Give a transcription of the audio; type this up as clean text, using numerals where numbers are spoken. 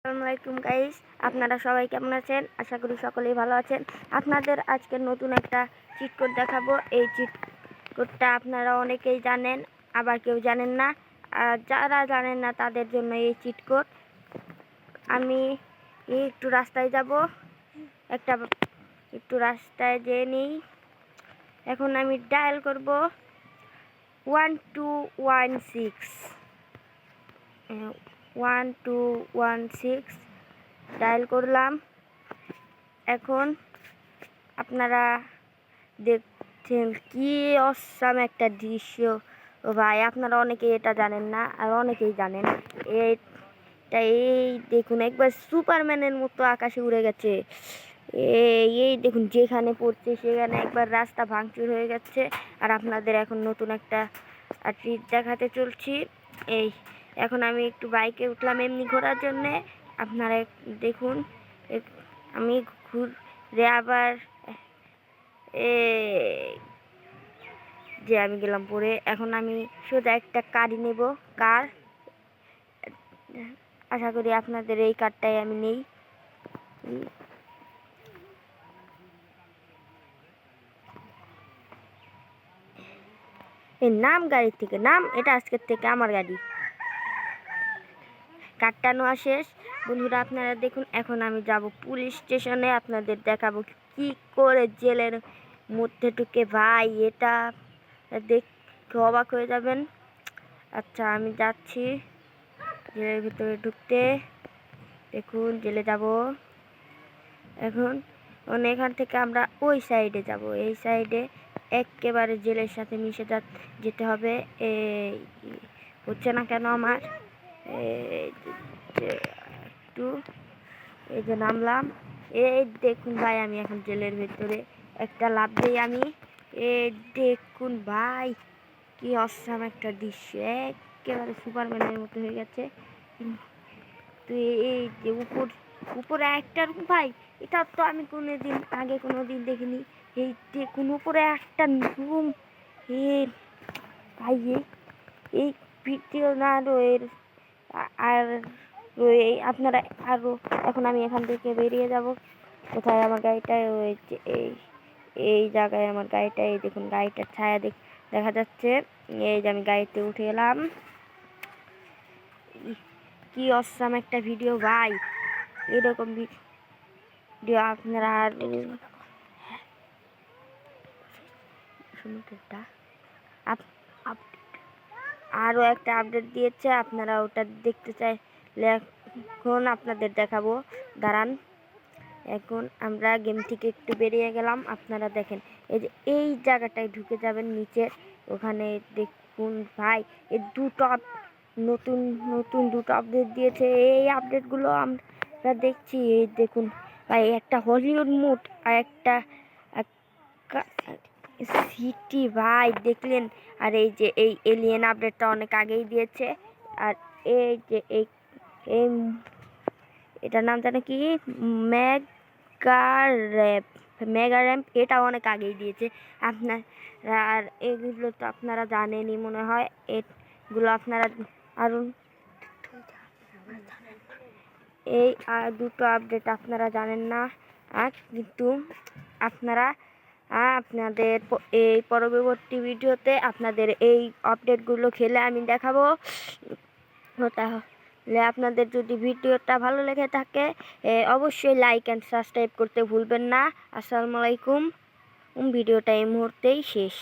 আসসালামু আলাইকুম গাইস, আপনারা সবাই কেমন আছেন? আশা করি সকলেই ভালো আছেন। আপনাদের আজকে নতুন একটা চিট কোড দেখাবো। এই চিট কোডটা আপনারা অনেকেই জানেন, আবার কেউ জানেন না। আর যারা জানেন না তাদের জন্য এই চিট কোড। আমি একটু রাস্তায় যাব, একটু রাস্তায় যেয়ে নিই। এখন আমি ডায়াল করব 1216 1216 ডায়াল করলাম। এখন আপনারা দেখছেন কি অসাম একটা দৃশ্য ভাই। আপনারা অনেকেই এটা জানেন না, আর অনেকেই জানেন। এই দেখুন, একবার সুপারম্যানের মতো আকাশে উড়ে গেছে। এই দেখুন, যেখানে পড়ছে সেখানে একবার রাস্তা ভাঙচুর হয়ে গেছে। আর আপনাদের এখন নতুন একটা ট্রিট দেখাতে চলছি। এখন আমি একটু বাইকে উঠলাম এমনি ঘোরার জন্যে। আপনারা দেখুন, আমি ঘুরে আবার আমি গেলাম পরে। এখন আমি সোজা একটা গাড়ি নেব, কার। আশা করি আপনাদের এই কারটাই আমি নেই। এই নাম গাড়ির থেকে নাম, এটা আজকের থেকে আমার গাড়ি। কারটা নেওয়া শেষ বন্ধুরা। আপনারা দেখুন, এখন আমি যাব পুলিশ স্টেশনে। আপনাদের দেখাবো কি করে জেলের মধ্যে ঢুকে ভাই। এটা দেখে অবাক হয়ে যাবেন। আচ্ছা, আমি যাচ্ছি জেলের ভিতরে ঢুকতে। দেখুন, জেলে যাব এখন। এখান থেকে আমরা ওই সাইডে যাব। এই সাইডে একেবারে জেলের সাথে মিশে যেতে হবে। হচ্ছে না কেন আমার। একটু এই যে নামলাম। এই দেখুন ভাই, আমি এখন জেলের ভেতরে একটা লাফ দিই আমি। দেখুন ভাই, কি অসাম একটা দৃশ্য। একেবারে সুপারম্যানের মতো হয়ে গেছে। তো এই যে উপরে একটা রুম ভাই, এটা তো আমি কোনোদিন দেখিনি। এই দেখুন, উপরে একটা রুম। ভাই এই ভিডিও না আর আপনারা আরো। এখন আমি এখান থেকে বেরিয়ে যাব। কোথায় আমার গাড়িটা? এই জায়গায় আমার গাড়িটা। এই দেখুন, গাড়িটার ছায়া দেখা যাচ্ছে। এই যে আমি গাড়িতে উঠে এলাম। কি অসাম একটা ভিডিও ভাই। এরকম ভিডিও আপনারা আরও একটা আপডেট দিয়েছে, আপনারা ওটা দেখতে চাইলে এখন আপনাদের দেখাবো। দাঁড়ান, এখন আমরা গেম থেকে একটু বেরিয়ে গেলাম। আপনারা দেখেন, এই যে এই জায়গাটায় ঢুকে যাবেন নিচে। ওখানে দেখুন ভাই, এই নতুন নতুন দুটো আপডেট দিয়েছে। এই আপডেটগুলো আমরা দেখছি। এই দেখুন ভাই, একটা হলিউড মুড আর একটা সিটি ভাই, দেখলেন? আর এই যে এই এলিয়েন আপডেটটা অনেক আগেই দিয়েছে। আর এই যে এটার নাম জানে কি, মেগা র্যাম্প, এটা অনেক আগেই দিয়েছে আপনার। আর এগুলো তো আপনারা জানেনই মনে হয়। এগুলো আপনারা আরও এই দুটো আপডেট আপনারা জানেন না, কিন্তু আপনারা আপনাদের এই পরবর্তী ভিডিওতে আপনাদের এই আপডেটগুলো খেলে আমি দেখাবো। তাহলে আপনাদের যদি ভিডিওটা ভালো লেগে থাকে অবশ্যই লাইক অ্যান্ড সাবস্ক্রাইব করতে ভুলবেন না। আসসালামু আলাইকুম। ভিডিওটা এই মুহূর্তেই শেষ।